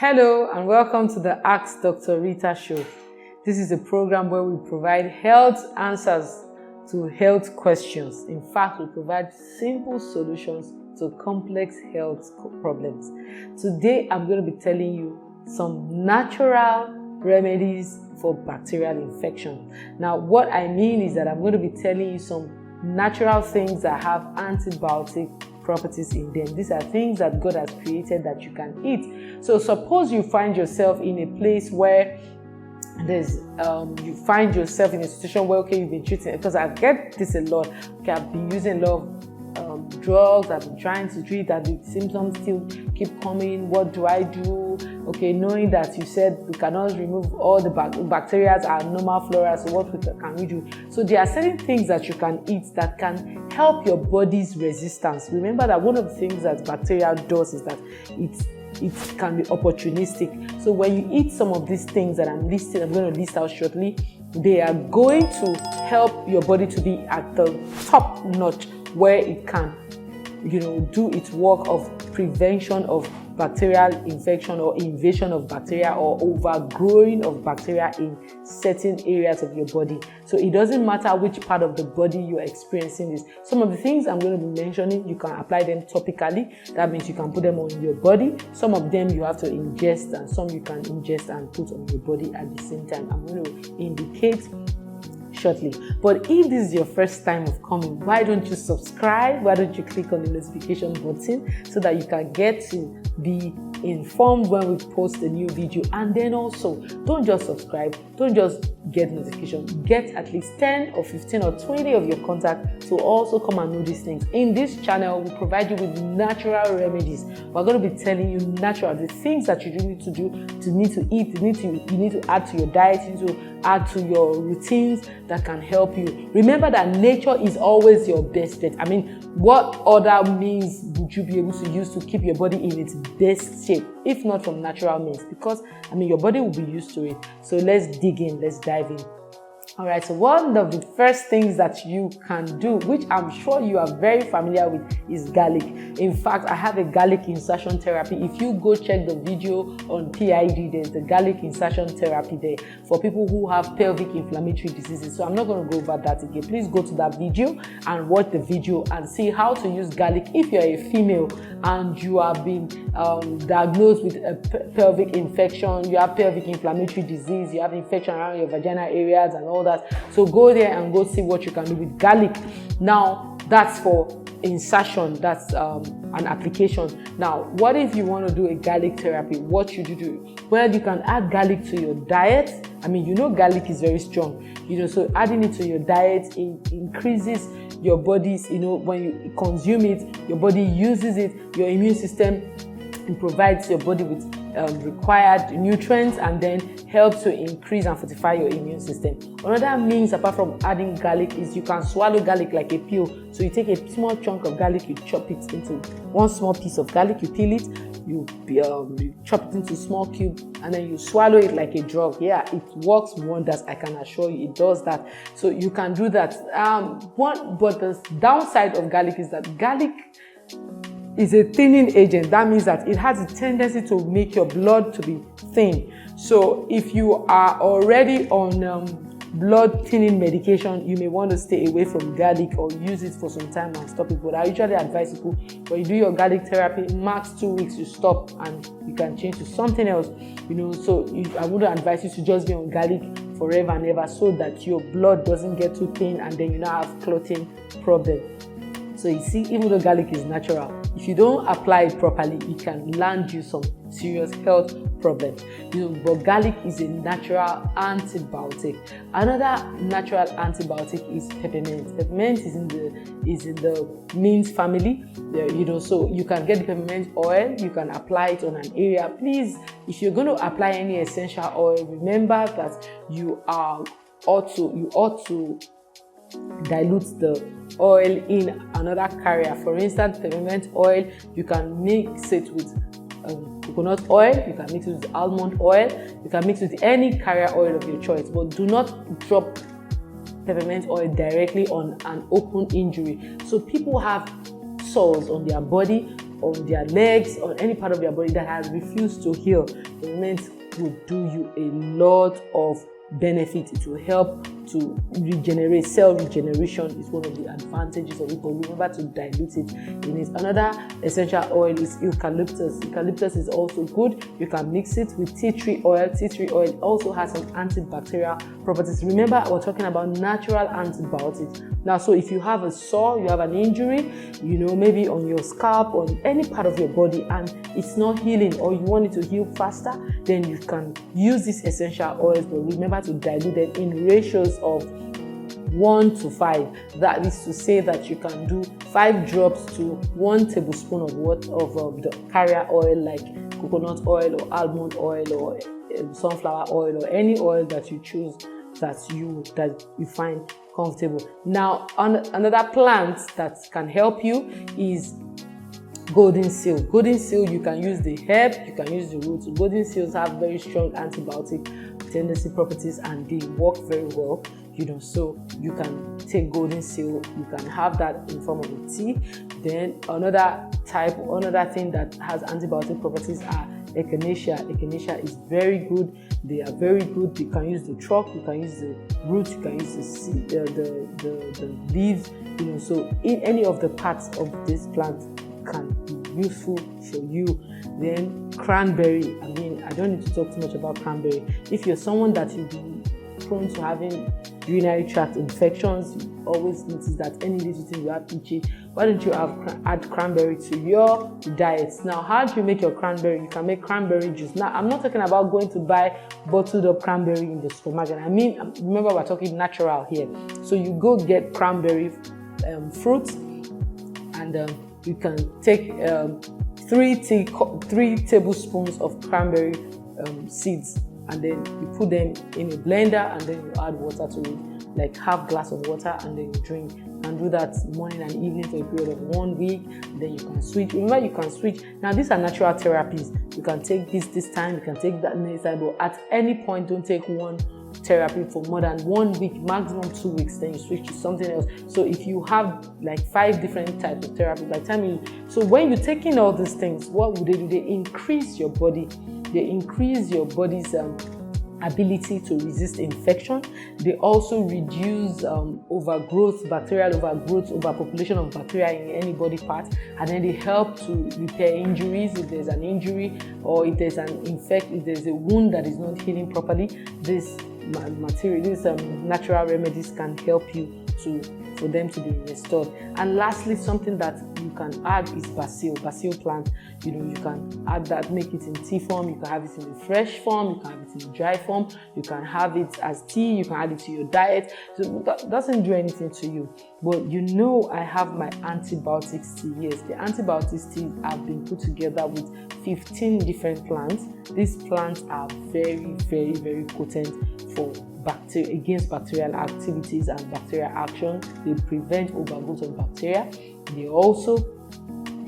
Hello and welcome to the Ask Dr Rita Show. This is a program where we provide health answers to health questions. In fact, we provide simple solutions to complex health problems. Today, I'm going to be telling you some natural remedies for bacterial infection. Now, what I mean is that I'm going to be telling you some natural things that have antibiotic properties in them. These are things that God has created that you can eat. So suppose you find yourself in a place where you find yourself in a situation where you've been treating, because I get this a lot. I've been using a lot of drugs, I've been trying to treat, and the symptoms still keep coming. What do I do? Knowing that you said we cannot remove all the bacteria are normal flora, so what can we do? So there are certain things that you can eat that can help your body's resistance. Remember that one of the things that bacteria does is that it can be opportunistic. So when you eat some of these things that I'm going to list out shortly, they are going to help your body to be at the top notch where it can, do its work of prevention of bacterial infection or invasion of bacteria or overgrowing of bacteria in certain areas of your body. So it doesn't matter which part of the body you're experiencing this. Some of the things I'm going to be mentioning, you can apply them topically. That means you can put them on your body. Some of them you have to ingest, and some you can ingest and put on your body at the same time. I'm going to indicate shortly. But if this is your first time of coming, why don't you subscribe? Why don't you click on the notification button so that you can get to be informed when we post a new video? And then also, don't just subscribe, don't just get notification, get at least 10 or 15 or 20 of your contacts to also come and know these things. In this channel, we provide you with natural remedies. We're going to be telling you the things that you need to do, need to eat, you need to add to your diet, you need to add to your routines that can help you. Remember that nature is always your best bet. I mean, what other means would you be able to use to keep your body in its best shape, if not from natural means? Because, your body will be used to it. So let's dig in, let's dive in. All right, so one of the first things that you can do, which I'm sure you are very familiar with, is garlic. In fact, I have a garlic insertion therapy. If you go check the video on PID, there's the garlic insertion therapy there for people who have pelvic inflammatory diseases. So I'm not going to go over that again. Please go to that video and watch the video and see how to use garlic if you're a female and you have been diagnosed with a pelvic infection, you have pelvic inflammatory disease, you have infection around your vaginal areas and all that. So go there and go see what you can do with garlic. Now, that's for insertion, that's an application. Now, what if you want to do a garlic therapy? What should you do? Well, you can add garlic to your diet. Garlic is very strong, so adding it to your diet increases your body's, when you consume it, your body uses it, your immune system, it provides your body with required nutrients and then helps to increase and fortify your immune system. Another means apart from adding garlic is you can swallow garlic like a pill. So you take a small chunk of garlic, you chop it into one small piece of garlic, you peel it, you chop it into small cube, and then you swallow it like a drug. Yeah, it works wonders. I can assure you, it does that. So you can do that. But the downside of garlic is that garlic is a thinning agent. That means that it has a tendency to make your blood to be thin. So if you are already on blood thinning medication, you may want to stay away from garlic or use it for some time and stop it. But I usually advise people, when you do your garlic therapy, max 2 weeks, you stop and you can change to something else. So I would advise you to just be on garlic forever and ever so that your blood doesn't get too thin and then you now have clotting problem. So you see, even though garlic is natural, if you don't apply it properly, it can land you some serious health problems. But garlic is a natural antibiotic. Another natural antibiotic is peppermint. Peppermint is in the mint family. So you can get the peppermint oil. You can apply it on an area. Please, if you're going to apply any essential oil, remember that you ought to dilute the oil in another carrier. For instance, peppermint oil, you can mix it with coconut oil, you can mix it with almond oil, you can mix it with any carrier oil of your choice, but do not drop peppermint oil directly on an open injury. So people have sores on their body on their legs, on any part of their body that has refused to heal, peppermint will do you a lot of benefit. It will help to regenerate. Cell regeneration is one of the advantages of it, but remember to dilute it in it. Another essential oil is eucalyptus. Eucalyptus is also good. You can mix it with tea tree oil. Tea tree oil also has some antibacterial properties. Remember, we're talking about natural antibiotics. Now, so if you have a sore, you have an injury, maybe on your scalp, on any part of your body, and it's not healing, or you want it to heal faster, then you can use these essential oils, but remember to dilute them in ratios of 1 to 5. That is to say that you can do 5 drops to 1 tablespoon of the carrier oil, like coconut oil or almond oil or sunflower oil, or any oil that you choose that you find comfortable. Now, another plant that can help you is golden seal. Golden seal, you can use the herb, you can use the roots. Golden seals have very strong antibiotic tendency properties, and they work very well. So you can take golden seal, you can have that in form of a tea. Then another thing that has antibiotic properties are echinacea. Echinacea is very good. They are very good. You can use the trunk, you can use the roots, you can use the seed, the leaves. So in any of the parts of this plant can be useful for you. Then cranberry. I don't need to talk too much about cranberry. If you're someone that you've been prone to having urinary tract infections, you always notice that any little thing you have itchy, why don't you add cranberry to your diet? Now, how do you make your cranberry? You can make cranberry juice. Now, I'm not talking about going to buy bottled up cranberry in the supermarket. Remember, we're talking natural here. So you go get cranberry fruit, and you can take 3 tablespoons of cranberry seeds, and then you put them in a blender, and then you add water to it, like half glass of water, and then you drink. And do that morning and evening for a period of 1 week. Then you can switch. Remember, you can switch. Now, these are natural therapies. You can take this time, you can take that next time, but at any point, don't take one therapy for more than 1 week, maximum 2 weeks. Then you switch to something else. So if you have like 5 different types of therapy, so when you're taking all these things, what would they do? They increase your body. They increase your body's ability to resist infection. They also reduce overpopulation of bacteria in any body part, and then they help to repair injuries if there's an injury, or if there's if there's a wound that is not healing properly. These natural remedies can help you for them to be restored. And lastly, something that you can add is basil plant. You can add that, make it in tea form, you can have it in a fresh form, you can have it in a dry form, you can have it as tea, you can add it to your diet. So that doesn't do anything to you. But I have my antibiotics tea. Yes, the antibiotics tea have been put together with 15 different plants. These plants are very, very, very potent against bacterial activities and bacterial action. They prevent overgrowth of bacteria. They also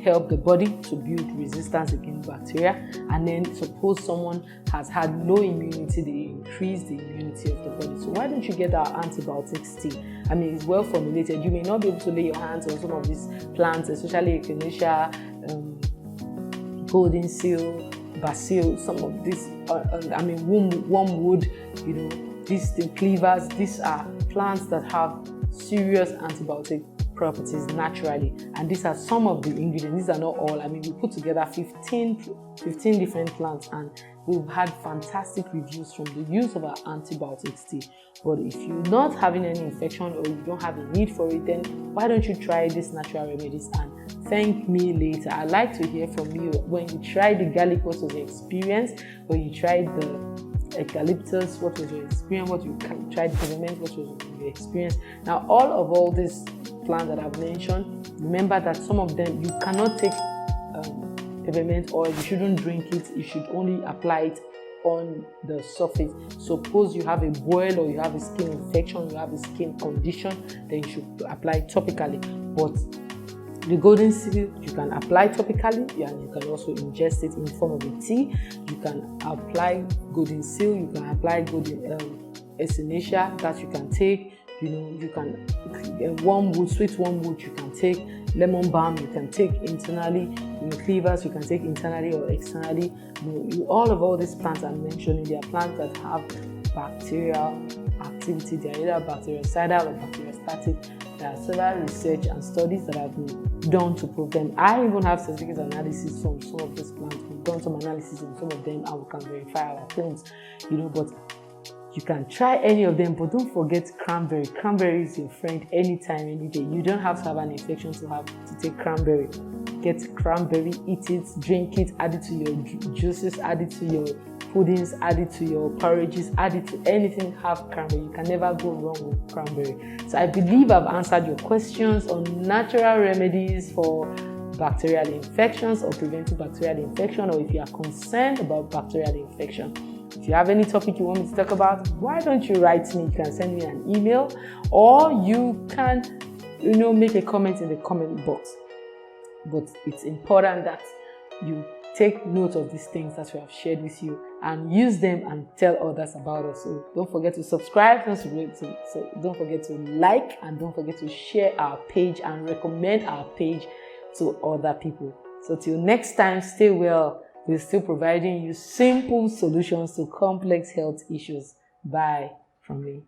help the body to build resistance against bacteria. And then suppose someone has had low immunity, they increase the immunity of the body. So why don't you get our antibiotics tea? It's well formulated. You may not be able to lay your hands on some of these plants, especially echinacea, golden seal, basil, some of these, wormwood, these cleavers. These are plants that have serious antibiotic properties naturally, and these are some of the ingredients. These are not all. We put together 15 different plants, and we've had fantastic reviews from the use of our antibiotics tea. But if you're not having any infection, or you don't have a need for it, then why don't you try these natural remedies and thank me later? I'd like to hear from you. When you tried the garlic, what was your experience? When you tried the eucalyptus, what was your experience? What you tried the peppermint, what was your experience? Now, all these plants that I've mentioned, remember that some of them you cannot take peppermint oil. You shouldn't drink it. You should only apply it on the surface. Suppose you have a boil, or you have a skin infection, you have a skin condition, then you should apply it topically. But the golden seal, you can apply topically, and you can also ingest it in the form of a tea. You can apply golden seal, you can apply golden echinacea that you can take. You can wormwood, sweet wormwood, you can take lemon balm you can take internally, cleavers you can take internally or externally. All these plants I'm mentioning, they are plants that have bacterial activity. They are either bactericidal or bacteriostatic. There are several research and studies that have been done to prove them. I even have certificate analysis from some of these plants. We've done some analysis on some of them and we can verify our claims, but you can try any of them, but don't forget cranberry. Cranberry is your friend anytime, any day. You don't have to have an infection to take cranberry. Get cranberry, eat it, drink it, add it to your juices, add it to your puddings, add it to your porridges, add it to anything, have cranberry. You can never go wrong with cranberry. So I believe I've answered your questions on natural remedies for bacterial infections or preventing bacterial infection, or if you are concerned about bacterial infection. If you have any topic you want me to talk about, why don't you write me? You can send me an email, or you can, make a comment in the comment box. But it's important that you take note of these things that we have shared with you and use them and tell others about us. So don't forget to subscribe, don't forget to like, and don't forget to share our page and recommend our page to other people. So till next time, stay well. We're still providing you simple solutions to complex health issues. Bye from me.